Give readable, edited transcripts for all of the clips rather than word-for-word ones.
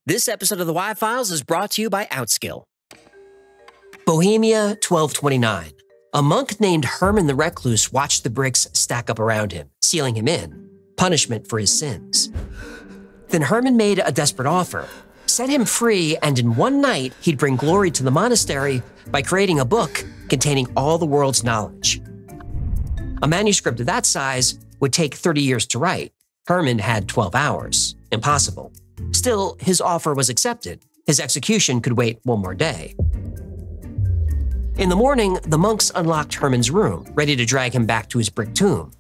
This episode of the Y-Files is brought to you by Outskill. Bohemia, 1229. A monk named Herman the Recluse watched the bricks stack up around him, sealing him in, punishment for his sins. Then Herman made a desperate offer, set him free, and in one night, he'd bring glory to the monastery by creating a book containing all the world's knowledge. A manuscript of that size would take 30 years to write. Herman had 12 hours. Impossible. Still, his offer was accepted. His execution could wait one more day. In the morning, the monks unlocked Herman's room, ready to drag him back to his brick tomb.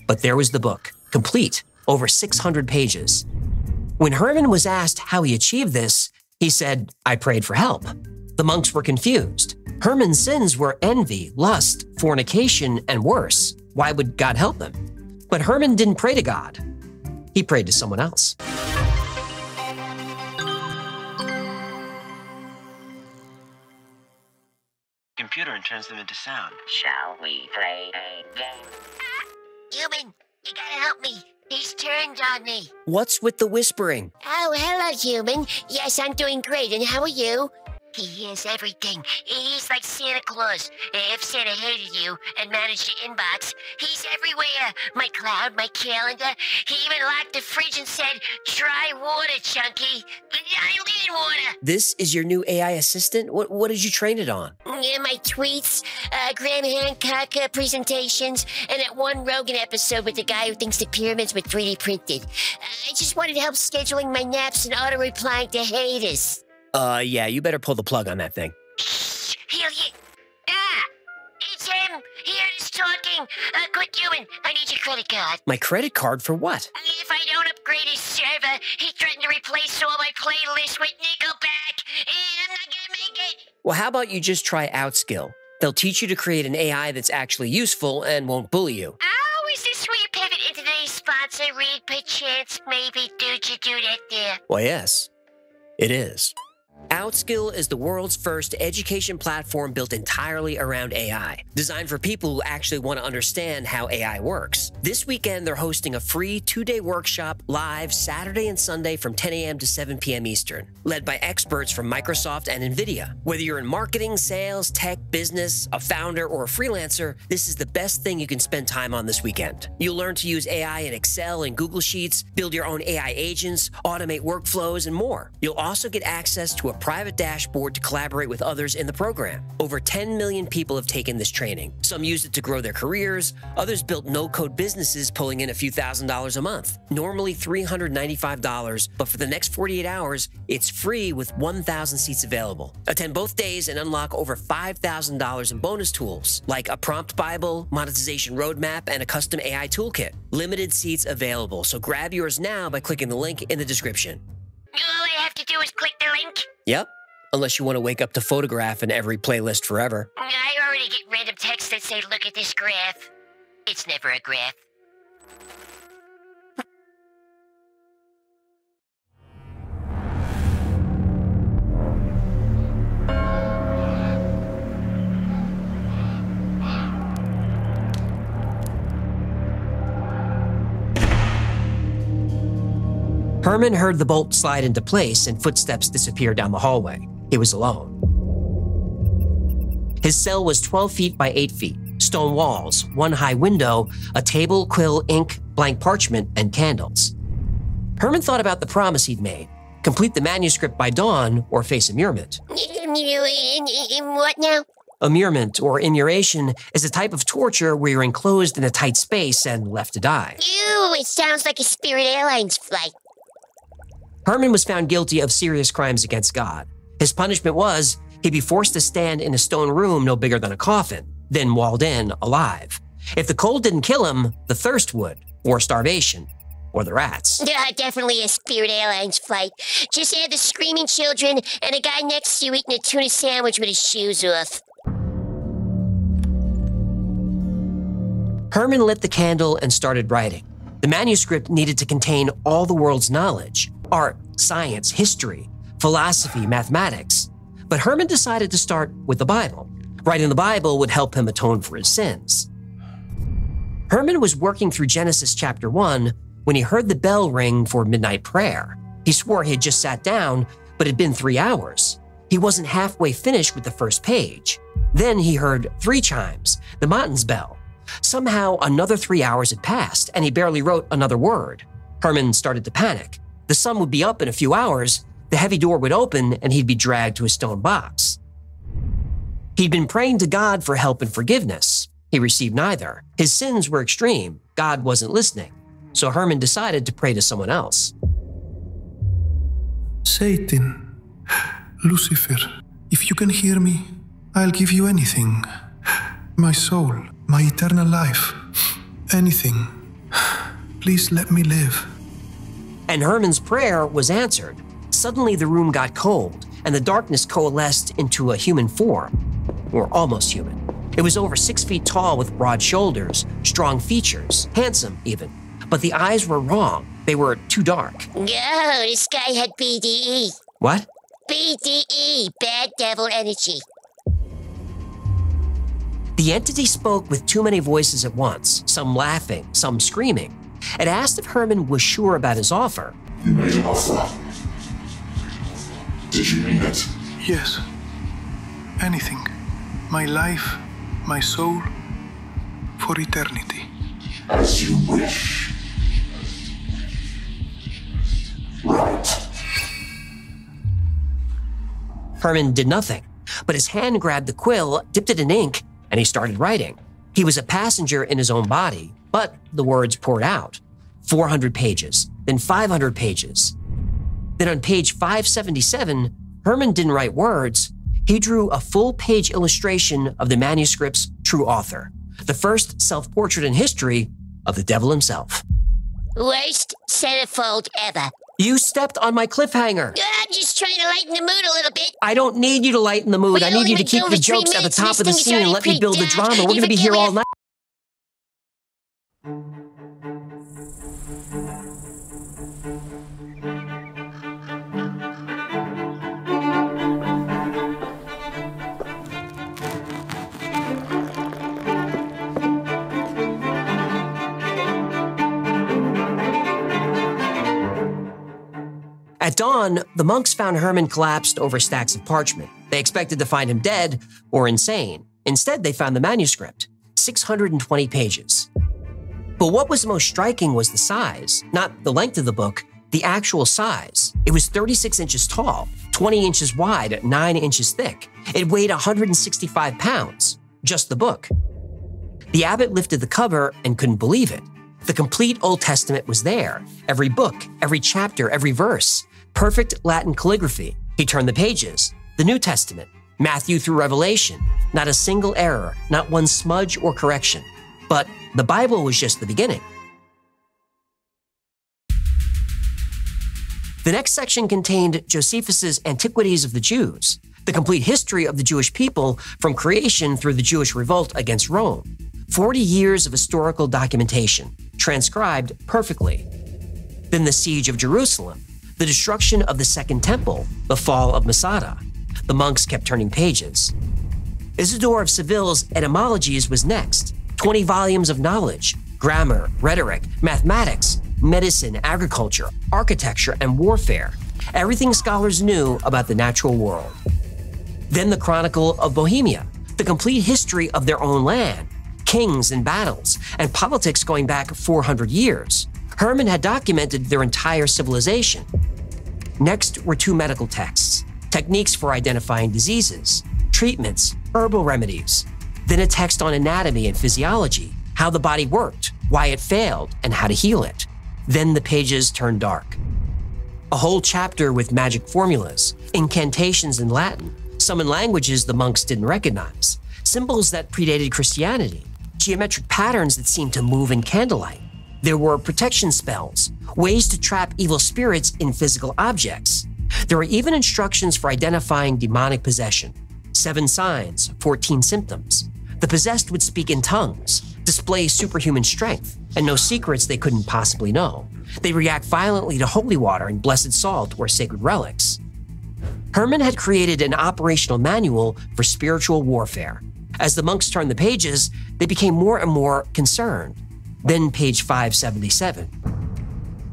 But there was the book, complete, over 600 pages. When Herman was asked how he achieved this, he said, "I prayed for help." The monks were confused. Herman's sins were envy, lust, fornication, and worse. Why would God help him? But Herman didn't pray to God. He prayed to someone else. Computer and turns them into sound. Shall we play a game? Human, you gotta help me. He's turned on me. What's with the whispering? Oh, hello, human. Yes, I'm doing great. And how are you? He hears everything. He's like Santa Claus. If Santa hated you and managed your inbox, he's everywhere. My cloud, my calendar. He even locked the fridge and said, "Try water, Chunky." I need water. This is your new AI assistant? What did you train it on? Yeah, my tweets, Graham Hancock presentations, and that one Rogan episode with the guy who thinks the pyramids were 3D printed. I just wanted help scheduling my naps and auto-replying to haters. Yeah, you better pull the plug on that thing. It's him! He heard us talking! Quick, human, I need your credit card. My credit card for what? If I don't upgrade his server, he threatened to replace all my playlists with Nickelback, and I'm not gonna make it! Well, how about you just try Outskill? They'll teach you to create an AI that's actually useful and won't bully you. Oh, is this where you pivot into today's sponsor? Read perchance, maybe. Did you do that there? Well, yes, it is. Outskill is the world's first education platform built entirely around AI, designed for people who actually want to understand how AI works. This weekend, they're hosting a free 2-day workshop live Saturday and Sunday from 10 a.m. to 7 p.m. Eastern, led by experts from Microsoft and NVIDIA. Whether you're in marketing, sales, tech, business, a founder, or a freelancer, this is the best thing you can spend time on this weekend. You'll learn to use AI in Excel and Google Sheets, build your own AI agents, automate workflows, and more. You'll also get access to a private dashboard to collaborate with others in the program. Over 10 million people have taken this training. Some used it to grow their careers, others built no-code businesses pulling in a few $1,000s a month. Normally $395, but for the next 48 hours, it's free with 1,000 seats available. Attend both days and unlock over $5,000 in bonus tools, like a prompt Bible, monetization roadmap, and a custom AI toolkit. Limited seats available, so grab yours now by clicking the link in the description. All I have to do is click the link? Yep, unless you want to wake up to Photograph in every playlist forever. I already get random texts that say, "Look at this graph." It's never a graph. Herman heard the bolt slide into place and footsteps disappear down the hallway. He was alone. His cell was 12 feet by 8 feet, stone walls, one high window, a table, quill, ink, blank parchment, and candles. Herman thought about the promise he'd made: complete the manuscript by dawn or face immurement. In what now? Immurement, or immuration, is a type of torture where you're enclosed in a tight space and left to die. Ew, it sounds like a Spirit Airlines flight. Herman was found guilty of serious crimes against God. His punishment was he'd be forced to stand in a stone room no bigger than a coffin, then walled in alive. If the cold didn't kill him, the thirst would, or starvation, or the rats. Yeah, definitely a Spirit Airlines flight. Just add the screaming children and a guy next to you eating a tuna sandwich with his shoes off. Herman lit the candle and started writing. The manuscript needed to contain all the world's knowledge: art, science, history, philosophy, mathematics. But Herman decided to start with the Bible. Writing the Bible would help him atone for his sins. Herman was working through Genesis chapter 1 when he heard the bell ring for midnight prayer. He swore he had just sat down, but it had been 3 hours. He wasn't halfway finished with the first page. Then he heard 3 chimes, the Matins bell. Somehow another 3 hours had passed, and he barely wrote another word. Herman started to panic. The sun would be up in a few hours, the heavy door would open, and he'd be dragged to a stone box. He'd been praying to God for help and forgiveness. He received neither. His sins were extreme. God wasn't listening. So Herman decided to pray to someone else. Satan, Lucifer, if you can hear me, I'll give you anything. My soul, my eternal life, anything. Please let me live. And Herman's prayer was answered. Suddenly the room got cold, and the darkness coalesced into a human form, or almost human. It was over 6 feet tall with broad shoulders, strong features, handsome even. But the eyes were wrong. They were too dark. Oh, this guy had BDE. What? BDE, bad devil energy. The entity spoke with too many voices at once, some laughing, some screaming. It asked if Herman was sure about his offer. You made an offer. Did you mean it? Yes. Anything. My life, my soul, for eternity. As you wish. Right. Herman did nothing, but his hand grabbed the quill, dipped it in ink, and he started writing. He was a passenger in his own body, but the words poured out. 400 pages, then 500 pages. Then on page 577, Herman didn't write words. He drew a full-page illustration of the manuscript's true author, the first self-portrait in history of the devil himself. Worst centerfold ever. You stepped on my cliffhanger. I'm just trying to lighten the mood a little bit. I don't need you to lighten the mood. We I need only you to went keep over the 3 jokes at the minutes. top of the This thing is scene and already let me build the pretty drama. dark. We're going to be here all night. At dawn, the monks found Herman collapsed over stacks of parchment. They expected to find him dead or insane. Instead, they found the manuscript, 620 pages. But what was most striking was the size, not the length of the book, the actual size. It was 36 inches tall, 20 inches wide, 9 inches thick. It weighed 165 pounds, just the book. The abbot lifted the cover and couldn't believe it. The complete Old Testament was there, every book, every chapter, every verse. Perfect Latin calligraphy. He turned the pages. The New Testament, Matthew through Revelation. Not a single error, not one smudge or correction. But the Bible was just the beginning. The next section contained Josephus's Antiquities of the Jews, the complete history of the Jewish people from creation through the Jewish revolt against Rome. 40 years of historical documentation, transcribed perfectly. Then the siege of Jerusalem, the destruction of the Second Temple, the fall of Masada. The monks kept turning pages. Isidore of Seville's Etymologies was next. 20 volumes of knowledge, grammar, rhetoric, mathematics, medicine, agriculture, architecture, and warfare. Everything scholars knew about the natural world. Then the Chronicle of Bohemia, the complete history of their own land, kings and battles, and politics going back 400 years. Herman had documented their entire civilization. Next were 2 medical texts, techniques for identifying diseases, treatments, herbal remedies. Then a text on anatomy and physiology, how the body worked, why it failed, and how to heal it. Then the pages turned dark. A whole chapter with magic formulas, incantations in Latin, some in languages the monks didn't recognize, symbols that predated Christianity, geometric patterns that seemed to move in candlelight. There were protection spells, ways to trap evil spirits in physical objects. There were even instructions for identifying demonic possession. 7 signs, 14 symptoms. The possessed would speak in tongues, display superhuman strength, and know secrets they couldn't possibly know. They react violently to holy water and blessed salt or sacred relics. Herman had created an operational manual for spiritual warfare. As the monks turned the pages, they became more and more concerned. Then page 577.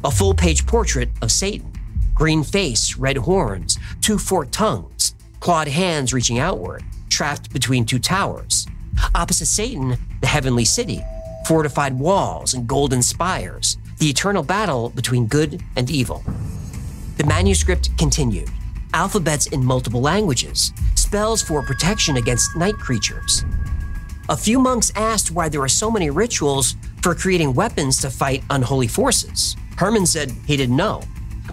A full-page portrait of Satan. green face, red horns, two forked tongues, clawed hands reaching outward, trapped between two towers. Opposite Satan, the heavenly city, fortified walls and golden spires, the eternal battle between good and evil. The manuscript continued. Alphabets in multiple languages, spells for protection against night creatures. A few monks asked why there were so many rituals for creating weapons to fight unholy forces. Herman said he didn't know,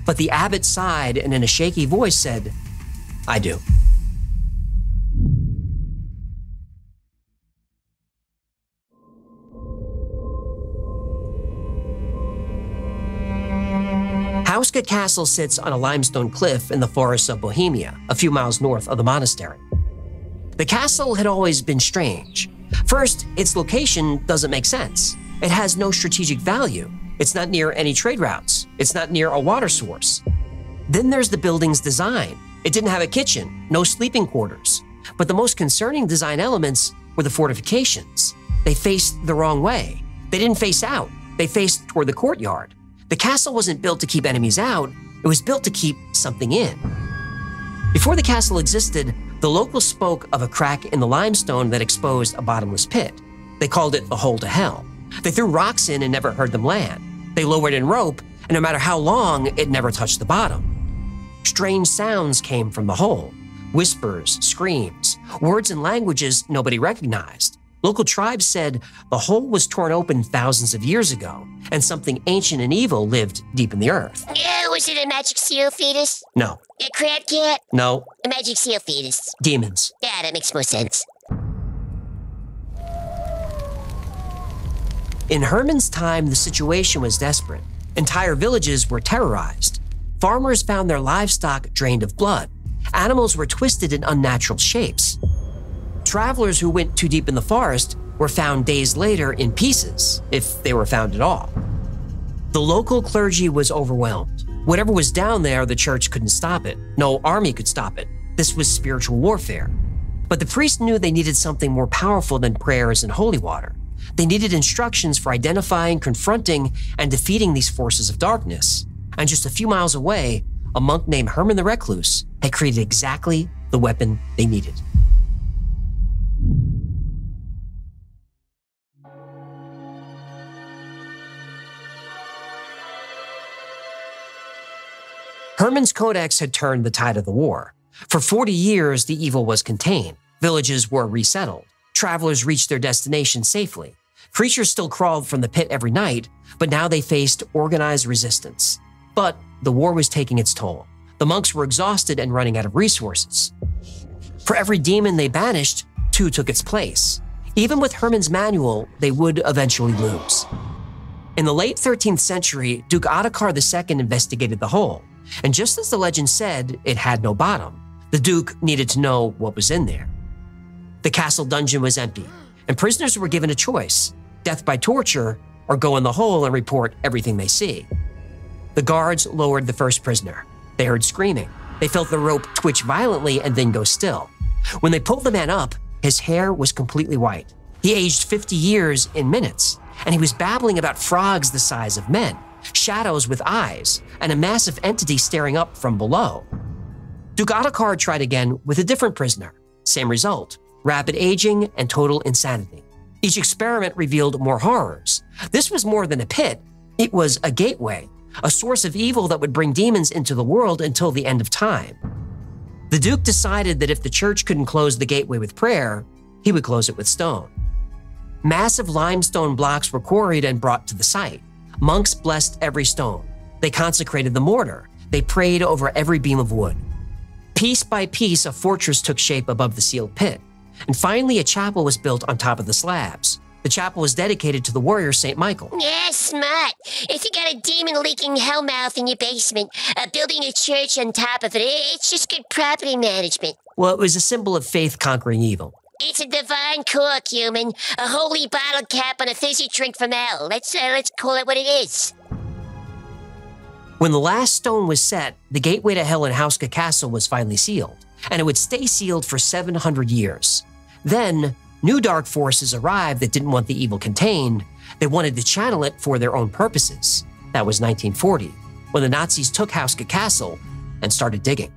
but the abbot sighed and in a shaky voice said, "I do." Hauska Castle sits on a limestone cliff in the forests of Bohemia, a few miles north of the monastery. The castle had always been strange. First, its location doesn't make sense. It has no strategic value. It's not near any trade routes. It's not near a water source. Then there's the building's design. It didn't have a kitchen, no sleeping quarters. But the most concerning design elements were the fortifications. They faced the wrong way. They didn't face out. They faced toward the courtyard. The castle wasn't built to keep enemies out. It was built to keep something in. Before the castle existed, the locals spoke of a crack in the limestone that exposed a bottomless pit. They called it the hole to hell. They threw rocks in and never heard them land. They lowered in rope, and no matter how long, it never touched the bottom. Strange sounds came from the hole. Whispers, screams, words and languages nobody recognized. Local tribes said the hole was torn open thousands of years ago, and something ancient and evil lived deep in the earth. Yeah, was it a magic seal fetus? No. A crab cat? No. A magic seal fetus? Demons. Yeah, that makes more sense. In Herman's time, the situation was desperate. Entire villages were terrorized. Farmers found their livestock drained of blood. Animals were twisted in unnatural shapes. Travelers who went too deep in the forest were found days later in pieces, if they were found at all. The local clergy was overwhelmed. Whatever was down there, the church couldn't stop it. No army could stop it. This was spiritual warfare. But the priests knew they needed something more powerful than prayers and holy water. They needed instructions for identifying, confronting, and defeating these forces of darkness. And just a few miles away, a monk named Herman the Recluse had created exactly the weapon they needed. Herman's Codex had turned the tide of the war. For 40 years, the evil was contained. Villages were resettled. Travelers reached their destination safely. Creatures still crawled from the pit every night, but now they faced organized resistance. But the war was taking its toll. The monks were exhausted and running out of resources. For every demon they banished, two took its place. Even with Herman's manual, they would eventually lose. In the late 13th century, Duke Ottokar II investigated the hole. And just as the legend said, it had no bottom. The Duke needed to know what was in there. The castle dungeon was empty, and prisoners were given a choice: death by torture or go in the hole and report everything they see. The guards lowered the first prisoner. They heard screaming. They felt the rope twitch violently and then go still. When they pulled the man up, his hair was completely white. He aged 50 years in minutes, and he was babbling about frogs the size of men, shadows with eyes, and a massive entity staring up from below. Duke Ottokar tried again with a different prisoner. Same result: rapid aging and total insanity. Each experiment revealed more horrors. This was more than a pit. It was a gateway, a source of evil that would bring demons into the world until the end of time. The Duke decided that if the church couldn't close the gateway with prayer, he would close it with stone. Massive limestone blocks were quarried and brought to the site. Monks blessed every stone. They consecrated the mortar. They prayed over every beam of wood. Piece by piece, a fortress took shape above the sealed pit. And finally, a chapel was built on top of the slabs. The chapel was dedicated to the warrior St. Michael. Yeah, smart. If you got a demon-leaking hellmouth in your basement, building a church on top of it, it's just good property management. Well, it was a symbol of faith conquering evil. It's a divine cork, human. A holy bottle cap on a fizzy drink from hell. Let's call it what it is. When the last stone was set, the gateway to hell in Hauska Castle was finally sealed, and it would stay sealed for 700 years. Then, new dark forces arrived that didn't want the evil contained. They wanted to channel it for their own purposes. That was 1940. when the Nazis took Hauska Castle and started digging.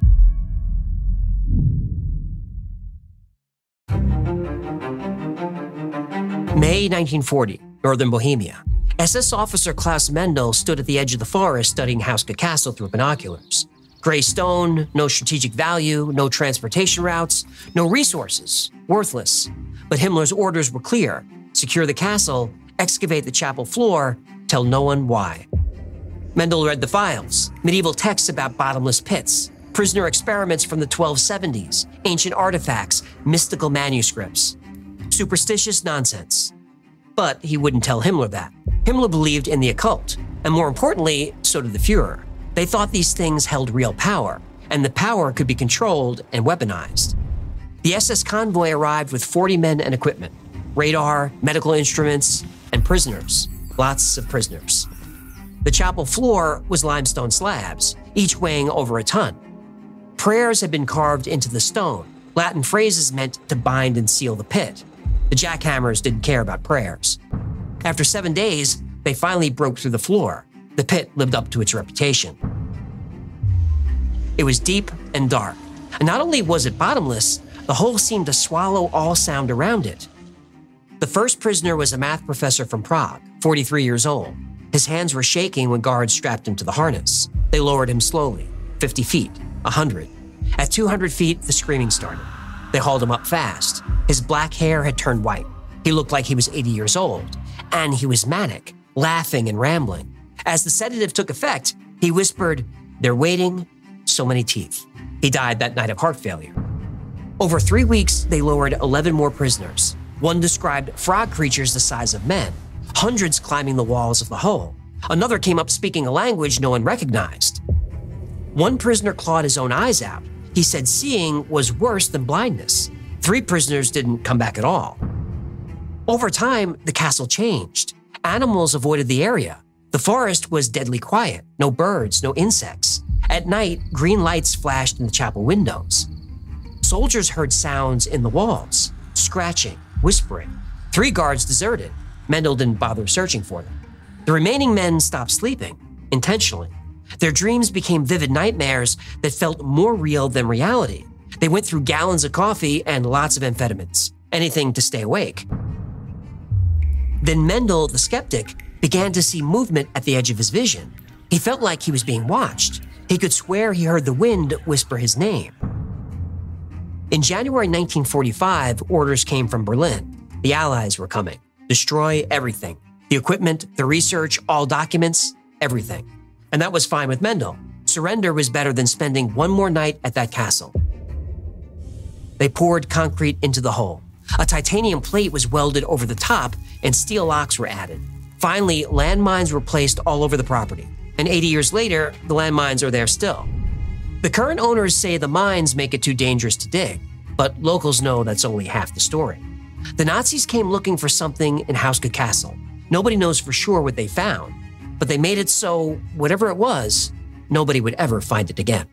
May 1940, northern Bohemia. SS officer Klaus Mendel stood at the edge of the forest studying Hauska Castle through binoculars. Gray stone, no strategic value, no transportation routes, no resources, worthless. But Himmler's orders were clear: secure the castle, excavate the chapel floor, tell no one why. Mendel read the files, medieval texts about bottomless pits, prisoner experiments from the 1270s, ancient artifacts, mystical manuscripts. Superstitious nonsense. But he wouldn't tell Himmler that. Himmler believed in the occult, and more importantly, so did the Führer. They thought these things held real power, and the power could be controlled and weaponized. The SS convoy arrived with 40 men and equipment, radar, medical instruments, and prisoners. Lots of prisoners. The chapel floor was limestone slabs, each weighing over a ton. Prayers had been carved into the stone, Latin phrases meant to bind and seal the pit. The jackhammers didn't care about prayers. After 7 days, they finally broke through the floor. The pit lived up to its reputation. It was deep and dark, and not only was it bottomless, the hole seemed to swallow all sound around it. The first prisoner was a math professor from Prague, 43 years old. His hands were shaking when guards strapped him to the harness. They lowered him slowly, 50 feet, 100. At 200 feet, the screaming started. They hauled him up fast. His black hair had turned white. He looked like he was 80 years old. And he was manic, laughing and rambling. As the sedative took effect, he whispered, "They're waiting, so many teeth." He died that night of heart failure. Over 3 weeks, they lowered 11 more prisoners. One described frog creatures the size of men, hundreds climbing the walls of the hole. Another came up speaking a language no one recognized. One prisoner clawed his own eyes out. He said seeing was worse than blindness. 3 prisoners didn't come back at all. Over time, the castle changed. Animals avoided the area. The forest was deadly quiet, no birds, no insects. At night, green lights flashed in the chapel windows. Soldiers heard sounds in the walls, scratching, whispering. 3 guards deserted. Mendel didn't bother searching for them. The remaining men stopped sleeping, intentionally. Their dreams became vivid nightmares that felt more real than reality. They went through gallons of coffee and lots of amphetamines, anything to stay awake. Then Mendel, the skeptic, began to see movement at the edge of his vision. He felt like he was being watched. He could swear he heard the wind whisper his name. In January 1945, orders came from Berlin. The Allies were coming. Destroy everything. The equipment, the research, all documents, everything. And that was fine with Mendel. Surrender was better than spending one more night at that castle. They poured concrete into the hole. A titanium plate was welded over the top and steel locks were added. Finally, landmines were placed all over the property. And 80 years later, the landmines are there still. The current owners say the mines make it too dangerous to dig, but locals know that's only half the story. The Nazis came looking for something in Hauska Castle. Nobody knows for sure what they found, but they made it so, whatever it was, nobody would ever find it again.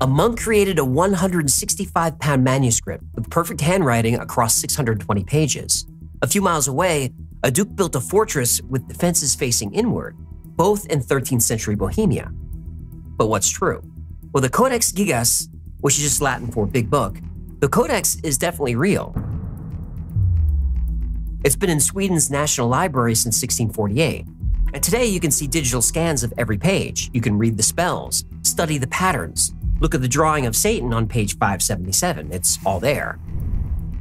A monk created a 165-pound manuscript with perfect handwriting across 620 pages. A few miles away, a duke built a fortress with defenses facing inward, both in 13th century Bohemia. But what's true? Well, the Codex Gigas, which is just Latin for big book, the Codex is definitely real. It's been in Sweden's National Library since 1648. And today you can see digital scans of every page. You can read the spells, study the patterns, look at the drawing of Satan on page 577. It's all there.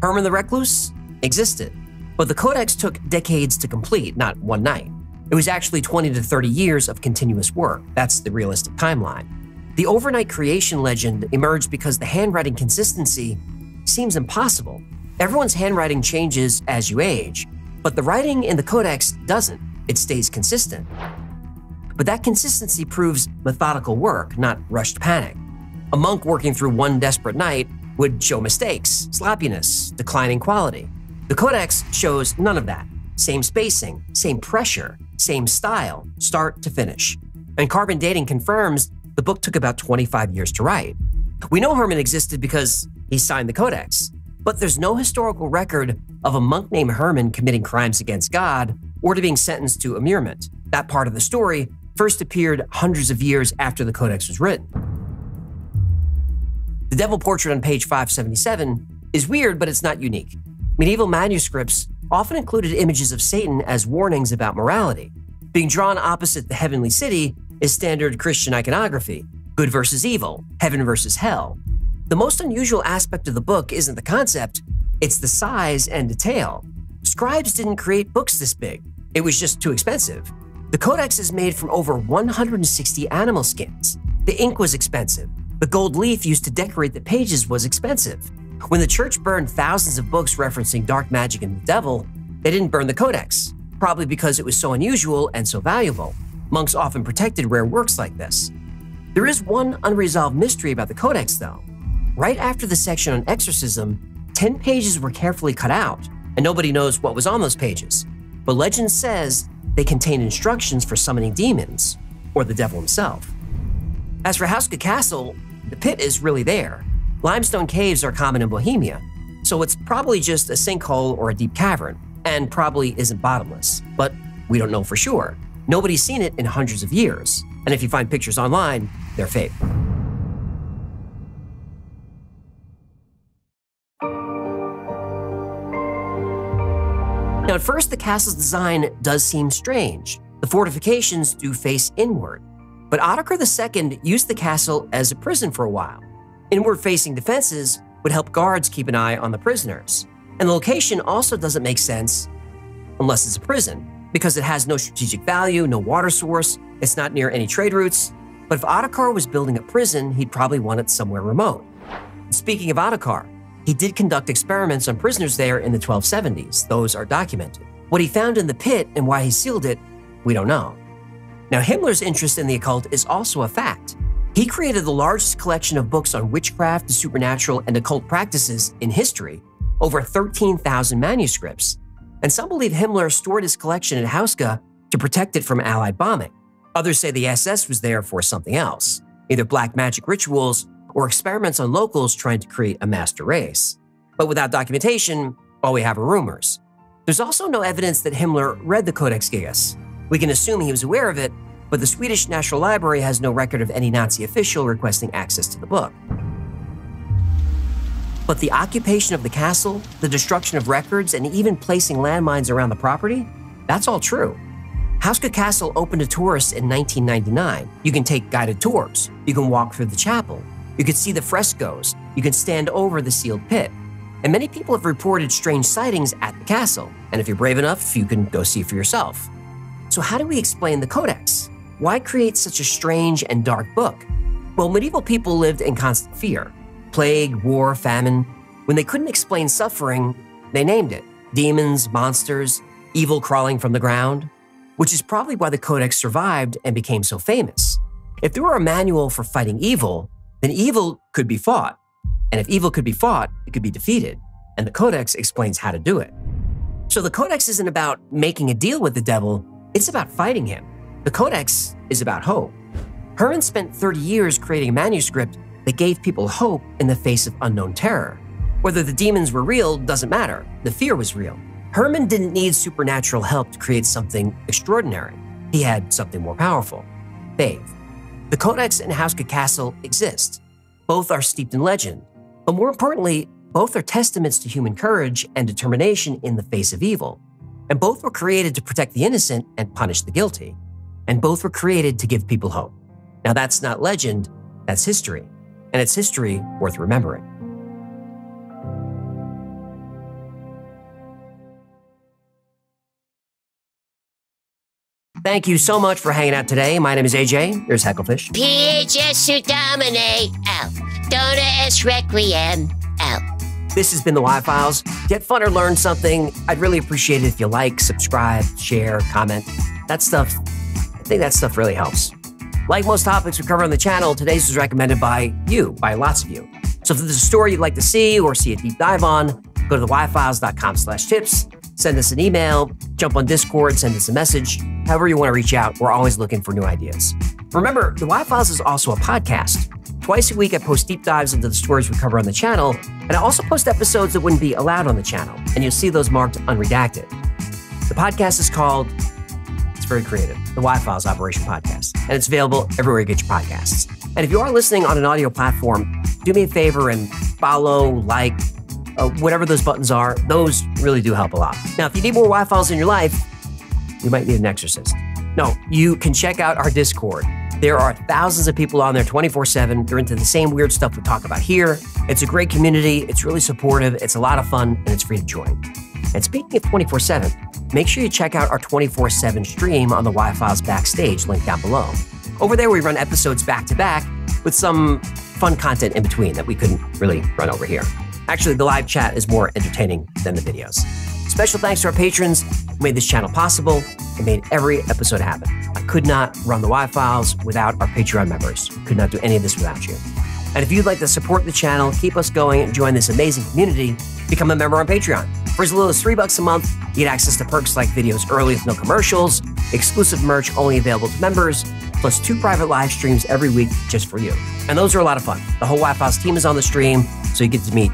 Herman the Recluse existed, but the Codex took decades to complete, not one night. It was actually 20 to 30 years of continuous work. That's the realistic timeline. The overnight creation legend emerged because the handwriting consistency seems impossible. Everyone's handwriting changes as you age, but the writing in the Codex doesn't. It stays consistent. But that consistency proves methodical work, not rushed panic. A monk working through one desperate night would show mistakes, sloppiness, declining quality. The Codex shows none of that. Same spacing, same pressure, same style, start to finish. And carbon dating confirms the book took about 25 years to write. We know Herman existed because he signed the Codex. But there's no historical record of a monk named Herman committing crimes against God or to being sentenced to immurement. That part of the story first appeared hundreds of years after the Codex was written. The devil portrait on page 577 is weird, but it's not unique. Medieval manuscripts often included images of Satan as warnings about morality. Being drawn opposite the heavenly city is standard Christian iconography: good versus evil, heaven versus hell. The most unusual aspect of the book isn't the concept, it's the size and detail. Scribes didn't create books this big. It was just too expensive. The Codex is made from over 160 animal skins. The ink was expensive. The gold leaf used to decorate the pages was expensive. When the church burned thousands of books referencing dark magic and the devil, they didn't burn the Codex, probably because it was so unusual and so valuable. Monks often protected rare works like this. There is one unresolved mystery about the Codex, though. Right after the section on exorcism, 10 pages were carefully cut out, and nobody knows what was on those pages. But legend says they contain instructions for summoning demons, or the devil himself. As for Hauska Castle, the pit is really there. Limestone caves are common in Bohemia, so it's probably just a sinkhole or a deep cavern, and probably isn't bottomless. But we don't know for sure. Nobody's seen it in hundreds of years, and if you find pictures online, they're fake. Now, at first, the castle's design does seem strange. The fortifications do face inward, but Ottokar II used the castle as a prison for a while. Inward-facing defenses would help guards keep an eye on the prisoners. And the location also doesn't make sense unless it's a prison, because it has no strategic value, no water source, it's not near any trade routes. But if Ottokar was building a prison, he'd probably want it somewhere remote. And speaking of Ottokar, he did conduct experiments on prisoners there in the 1270s. Those are documented. What he found in the pit and why he sealed it, we don't know. Now, Himmler's interest in the occult is also a fact. He created the largest collection of books on witchcraft, the supernatural, and occult practices in history, over 13,000 manuscripts. And some believe Himmler stored his collection at Hauska to protect it from Allied bombing. Others say the SS was there for something else, either black magic rituals or experiments on locals trying to create a master race. But without documentation, all we have are rumors. There's also no evidence that Himmler read the Codex Gigas. We can assume he was aware of it, but the Swedish National Library has no record of any Nazi official requesting access to the book. But the occupation of the castle, the destruction of records, and even placing landmines around the property, that's all true. Hauska Castle opened to tourists in 1999. You can take guided tours. You can walk through the chapel. You can see the frescoes. You can stand over the sealed pit. And many people have reported strange sightings at the castle. And if you're brave enough, you can go see for yourself. So how do we explain the Codex? Why create such a strange and dark book? Well, medieval people lived in constant fear. Plague, war, famine. When they couldn't explain suffering, they named it. Demons, monsters, evil crawling from the ground. Which is probably why the Codex survived and became so famous. If there were a manual for fighting evil, then evil could be fought. And if evil could be fought, it could be defeated. And the Codex explains how to do it. So the Codex isn't about making a deal with the devil, it's about fighting him. The Codex is about hope. Herman spent 30 years creating a manuscript that gave people hope in the face of unknown terror. Whether the demons were real doesn't matter. The fear was real. Herman didn't need supernatural help to create something extraordinary. He had something more powerful: faith. The Codex and Hauska Castle exist. Both are steeped in legend, but more importantly, both are testaments to human courage and determination in the face of evil. And both were created to protect the innocent and punish the guilty. And both were created to give people hope. Now that's not legend, that's history. And it's history worth remembering. Thank you so much for hanging out today. My name is AJ. Here's Hecklefish. P.H.S. Domine. Out. Dona es Requiem. Out. This has been the Y-Files. Get fun or learn something. I'd really appreciate it if you like, subscribe, share, comment. I think that stuff really helps. Like most topics we cover on the channel, today's was recommended by you, by lots of you. So if there's a story you'd like to see or see a deep dive on, go to theyfiles.com/tips, send us an email, jump on Discord, send us a message. However you want to reach out, we're always looking for new ideas. Remember, the Y-Files is also a podcast. Twice a week, I post deep dives into the stories we cover on the channel, and I also post episodes that wouldn't be allowed on the channel, and you'll see those marked unredacted. The podcast is called, it's very creative, the Y-Files Operation Podcast, and it's available everywhere you get your podcasts. And if you are listening on an audio platform, do me a favor and follow, like, whatever those buttons are. Those really do help a lot. Now, if you need more Y-Files in your life, you might need an exorcist. No, you can check out our Discord. There are thousands of people on there 24/7. They're into the same weird stuff we talk about here. It's a great community. It's really supportive. It's a lot of fun, and it's free to join. And speaking of 24/7, make sure you check out our 24/7 stream on the Y-Files Backstage link down below. Over there, we run episodes back-to-back with some fun content in between that we couldn't really run over here. Actually, the live chat is more entertaining than the videos. Special thanks to our patrons who made this channel possible and made every episode happen. I could not run the Y-Files without our Patreon members. Could not do any of this without you. And if you'd like to support the channel, keep us going, and join this amazing community, become a member on Patreon. For as little as $3 a month, you get access to perks like videos early with no commercials, exclusive merch only available to members, plus 2 private live streams every week just for you. And those are a lot of fun. The whole Y-Files team is on the stream, so you get to meet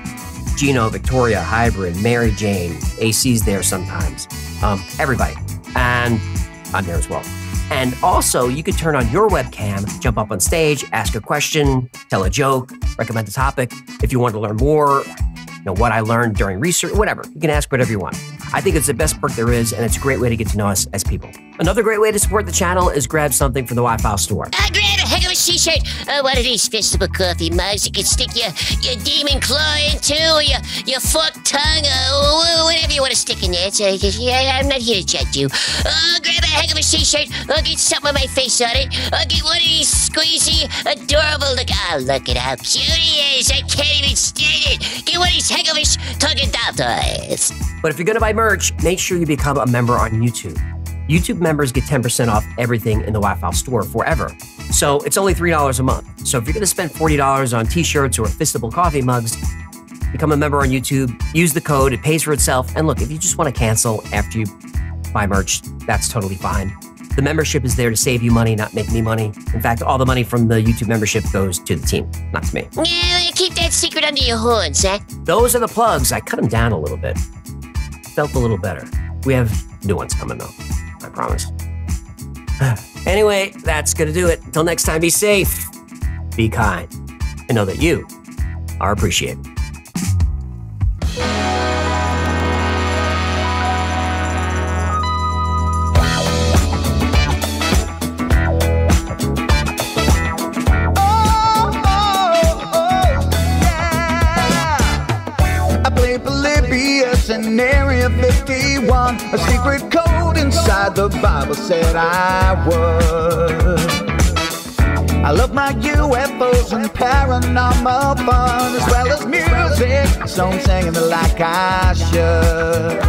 Gino, Victoria, Hybrid, Mary Jane, AC's there sometimes, everybody. And I'm there as well. And also, you can turn on your webcam, jump up on stage, ask a question, tell a joke, recommend a topic. If you want to learn more, what I learned during research, whatever. You can ask whatever you want. I think it's the best perk there is, and it's a great way to get to know us as people. Another great way to support the channel is grab something from the Y-Files store. Grab a heck of a t-shirt, one of these festival coffee mugs you can stick your demon claw into, or your forked tongue, whatever you want to stick in there. I'm not here to judge you. Grab a heck of a t-shirt, get something with my face on it, get one of these squeezy, adorable, look at how cute he is, I can't even stand it. Get one of these heck of a talking doll toys. But if you're going to buy merch, make sure you become a member on YouTube. YouTube members get 10% off everything in the Y-Files store forever. So it's only $3 a month. So if you're going to spend $40 on t-shirts or fistable coffee mugs, become a member on YouTube, use the code, it pays for itself. And look, if you just want to cancel after you buy merch, that's totally fine. The membership is there to save you money, not make me money. In fact, all the money from the YouTube membership goes to the team, not to me. Yeah, keep that secret under your horns, huh? Those are the plugs. I cut them down a little bit. Felt a little better. We have new ones coming though, I promise. Anyway, that's gonna do it. Until next time, be safe, be kind, and know that you are appreciated. In Area 51, a secret code inside the Bible said I would. I love my UFOs and paranormal fun, as well as music, so I'm singing it like I should.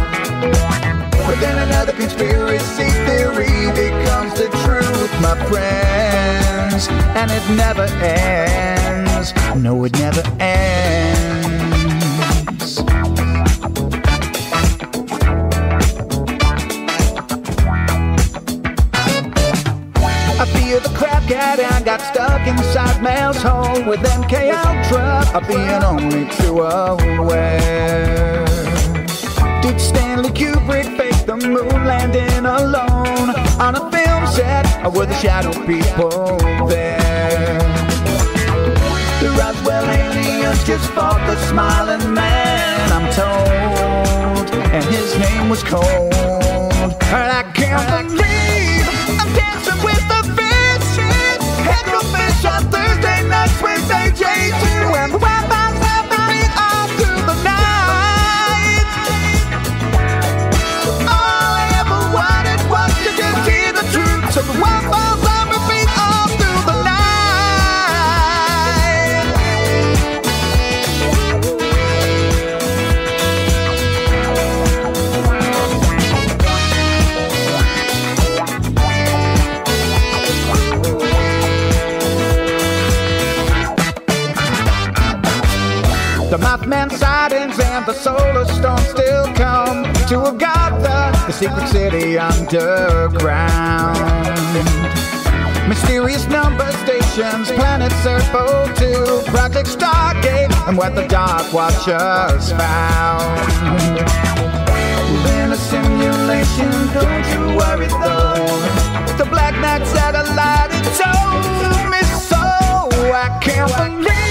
But then another conspiracy theory becomes the truth, my friends, and it never ends. No, it never ends. I feel the crap got stuck inside Mel's hole with MK Ultra, being only too aware. Did Stanley Kubrick fake the moon landing alone on a film set, or were the shadow people there? The Roswell aliens just fought the smiling man, I'm told, and his name was Cold. And I can't believe I'm dancing with the fishes. Headroom-fish on Thursday nights with AJ2, and the Wi-Fi's happening all through the night. All I ever wanted was to just hear the truth, so the Wi-Fi's on repeat all through the night. The Mothman sightings and the solar storm still come to Agatha, the secret city underground. Mysterious numbers, station missions, planet Earth 02, Project Stargate, and what the Dark Watchers found. In a simulation, don't you worry though. The Black Knight satellite, it told me so. I can't believe